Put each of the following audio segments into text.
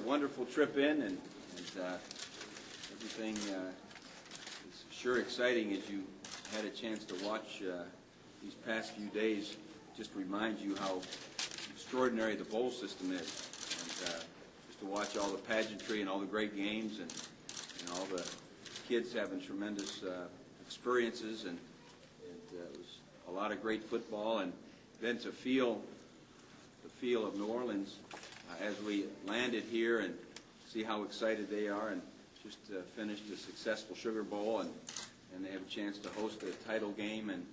wonderful trip in, and everything is sure exciting as you had a chance to watch these past few days. Just reminds you how extraordinary the bowl system is, and just to watch all the pageantry and all the great games, and all the kids having tremendous experiences, and it was a lot of great football, and then to feel the feel of New Orleans as we landed here and see how excited they are, and just finished a successful Sugar Bowl, and they have a chance to host a title game, and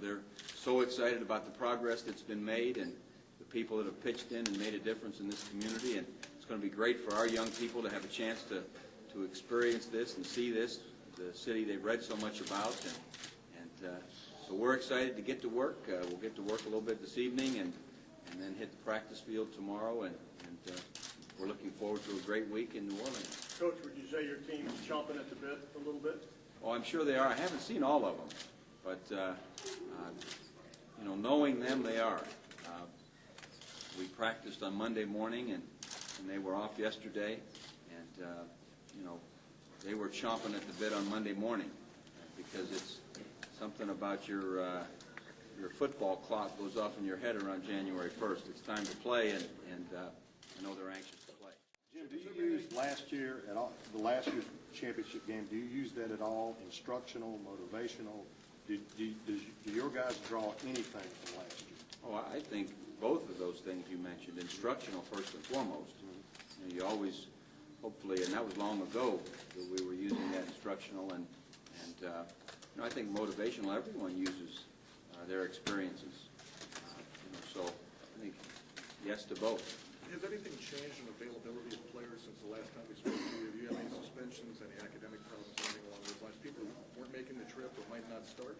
they're so excited about the progress that's been made and the people that have pitched in and made a difference in this community, and it's going to be great for our young people to have a chance to experience this and see this, the city they've read so much about, and so we're excited to get to work. We'll get to work a little bit this evening, and then hit the practice field tomorrow, and we're looking forward to a great week in New Orleans. Coach, would you say your team's chomping at the bit a little bit? Oh, I'm sure they are. I haven't seen all of them, but knowing them, they are. We practiced on Monday morning, and they were off yesterday, and they were chomping at the bit on Monday morning, because it's something about your football clock goes off in your head around January 1st. It's time to play, and I know they're anxious to play. Jim, do you use last year at all, the last year's championship game? Do you use that at all? Instructional, motivational? Do your guys draw anything from last year? Oh, I think both of those things you mentioned. Instructional first and foremost. You always, hopefully, and that was long ago that we were using that instructional, and I think motivational. Everyone uses their experiences. So I think yes to both. Has anything changed in availability of players since the last time we spoke to you? Do you have any suspensions, any academic problems, anything along those lines? People who weren't making the trip or might not start,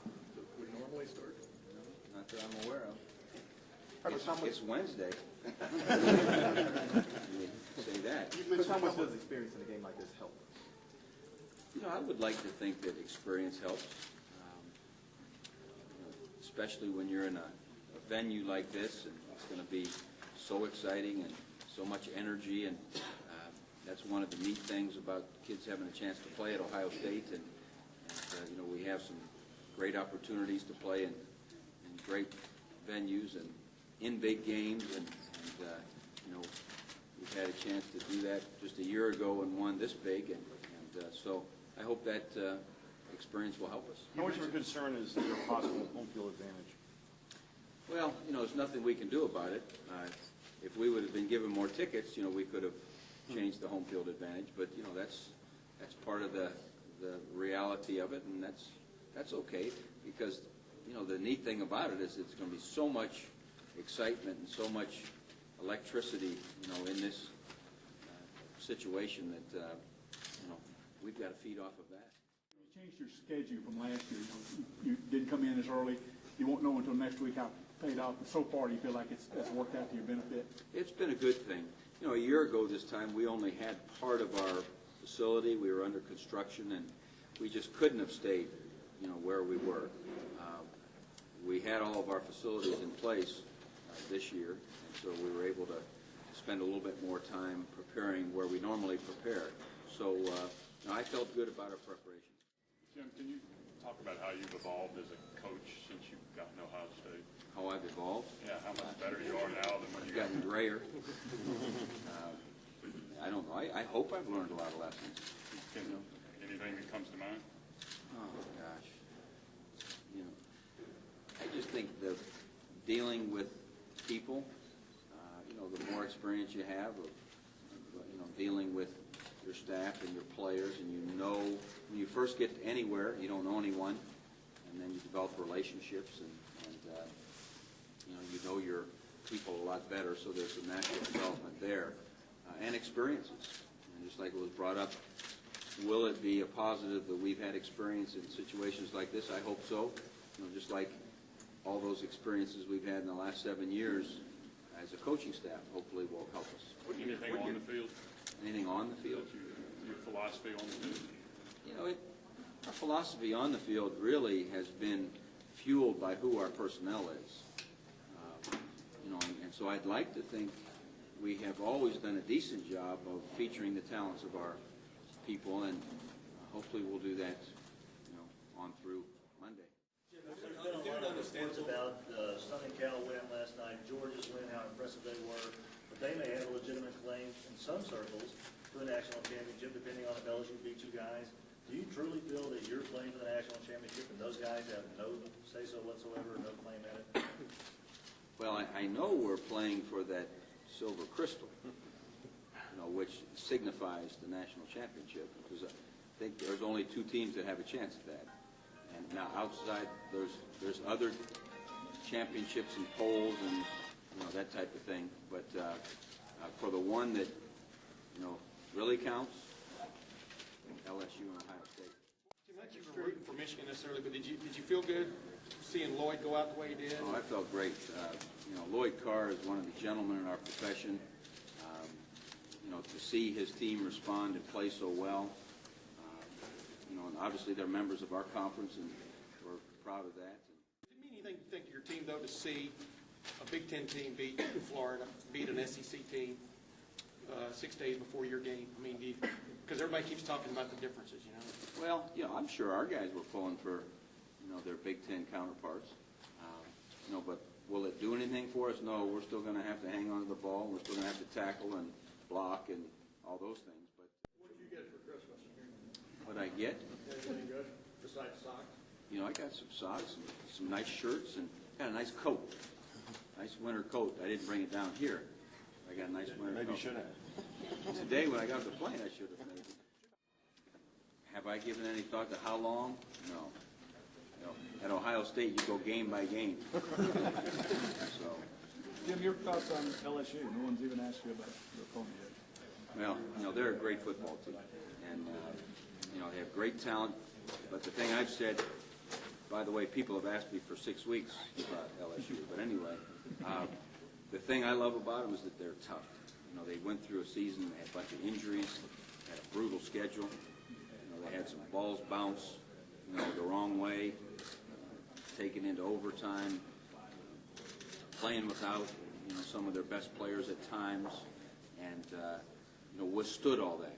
that would normally start? Not that I'm aware of. It's Wednesday. Say that. But how much does experience in a game like this help? I would like to think that experience helps, especially when you're in a venue like this, and it's going to be so exciting and so much energy, and that's one of the neat things about kids having a chance to play at Ohio State, and we have some great opportunities to play in great venues and in big games, and we've had a chance to do that just a year ago and won this big, and so I hope that experience will help us. How much of a concern is your possible home field advantage? Well, there's nothing we can do about it. If we would have been given more tickets, we could have changed the home field advantage, but that's part of the reality of it, and that's okay, because the neat thing about it is it's going to be so much excitement and so much electricity, in this situation that we've got to feed off of that. You changed your schedule from last year. You didn't come in as early. You won't know until next week how it paid off. But so far, do you feel like it's worked out to your benefit? It's been a good thing. A year ago this time, we only had part of our facility. We were under construction, and we just couldn't have stayed, where we were. We had all of our facilities in place this year, and so we were able to spend a little bit more time preparing where we normally prepare. So I felt good about our preparations. Jim, can you talk about how you've evolved as a coach since you've gotten to Ohio State? How I've evolved? Yeah, how much better you are now than when you got gotten grayer. I don't know. I hope I've learned a lot of lessons. Anything that comes to mind? Oh, gosh. I just think that dealing with people, the more experience you have of, dealing with your staff and your players, and when you first get anywhere, you don't know anyone, and then you develop relationships, and you know your people a lot better, so there's some natural development there, and experiences. And just like it was brought up, will it be a positive that we've had experience in situations like this? I hope so. Just like all those experiences we've had in the last 7 years as a coaching staff, hopefully will help us. Anything on the field? Anything on the field? Your philosophy on the field? Our philosophy on the field really has been fueled by who our personnel is. And so I'd like to think we have always done a decent job of featuring the talents of our people, and hopefully we'll do that, on through Monday. There's been a lot of reports about Southern Cal win last night, Georgia's win, how impressive they were, but they may have a legitimate claim in some circles to a national championship, depending on if LSU beats you guys. Do you truly feel that you're playing for the national championship and those guys have no say-so whatsoever, no claim at it? Well, I know we're playing for that silver crystal, which signifies the national championship, because I think there's only two teams that have a chance at that. And now outside, there's other championships and polls and that type of thing. But for the one that really counts, LSU and Ohio State. Not you were rooting for Michigan necessarily, but did you feel good seeing Lloyd go out the way he did? Oh, I felt great. Lloyd Carr is one of the gentlemen in our profession. To see his team respond and play so well, and obviously they're members of our conference, and we're proud of that. Did it mean anything to think of your team, though, to see a Big Ten team beat Florida, beat an SEC team 6 days before your game? I mean, because everybody keeps talking about the differences, Well, I'm sure our guys were pulling for, their Big Ten counterparts. But will it do anything for us? No, we're still going to have to hang on to the ball. We're still going to have to tackle and block and all those things. But What did you get for Christmas? what I get, Anything good besides socks? I got some socks, and some nice shirts, and got a nice coat, nice winter coat. I didn't bring it down here. I got a nice winter coat. Maybe you should have. Today, when I got off the plane, I should have maybe. Have I given any thought to how long? No. At Ohio State, you go game by game. So. Jim, your thoughts on LSU? No one's even asked you about their opponent yet. Well, they're a great football team, and they have great talent. But the thing I've said, by the way, people have asked me for 6 weeks about LSU. But anyway, the thing I love about them is that they're tough. They went through a season, they had a bunch of injuries, had a brutal schedule. They had some balls bounce, the wrong way, taken into overtime, playing without, some of their best players at times, and, withstood all that.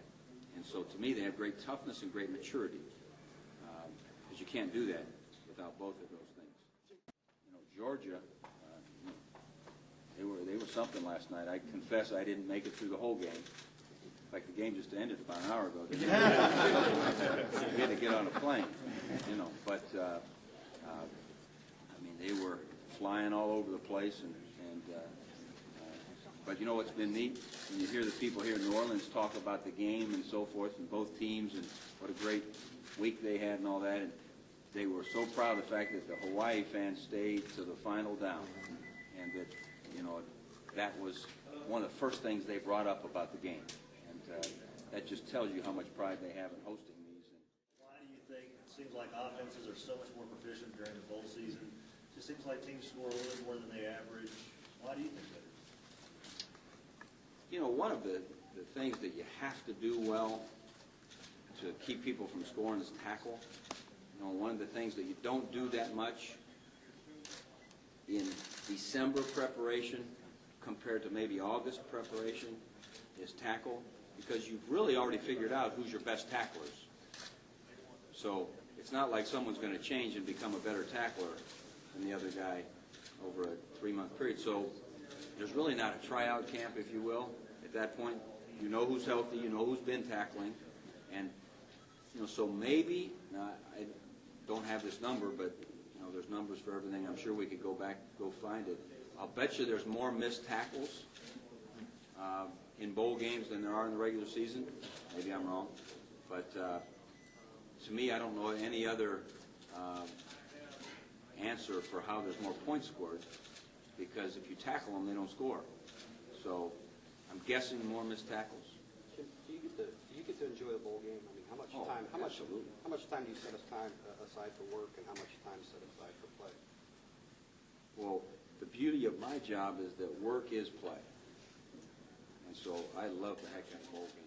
And so to me, they have great toughness and great maturity, because you can't do that without both of those things. Georgia, they were something last night. I confess I didn't make it through the whole game. In fact, the game just ended about an hour ago. We had to get on a plane, But they were flying all over the place, but what's been neat, when you hear the people here in New Orleans talk about the game and so forth, and both teams, and what a great week they had and all that, and they were so proud of the fact that the Hawaii fans stayed to the final down, and that that was one of the first things they brought up about the game. That just tells you how much pride they have in hosting these. Why do you think it seems like offenses are so much more proficient during the bowl season? It just seems like teams score a little more than they average. Why do you think that? One of the things that you have to do well to keep people from scoring is tackle. One of the things that you don't do that much in December preparation compared to maybe August preparation is tackle, because you've really already figured out who's your best tacklers. So it's not like someone's going to change and become a better tackler than the other guy over a 3-month period. So there's really not a tryout camp, if you will. At that point, you know who's healthy, you know who's been tackling. And, so maybe, now I don't have this number, but, there's numbers for everything. I'm sure we could go back, go find it. I'll bet you there's more missed tackles in bowl games than there are in the regular season. Maybe I'm wrong. But to me, I don't know any other answer for how there's more points scored, because if you tackle them, they don't score. So I'm guessing more missed tackles. Do you get to enjoy the bowl game? I mean, how much time? How much time do you set aside for work, and how much time set aside for play? Well, the beauty of my job is that work is play, and so I love the heck out of bowl games.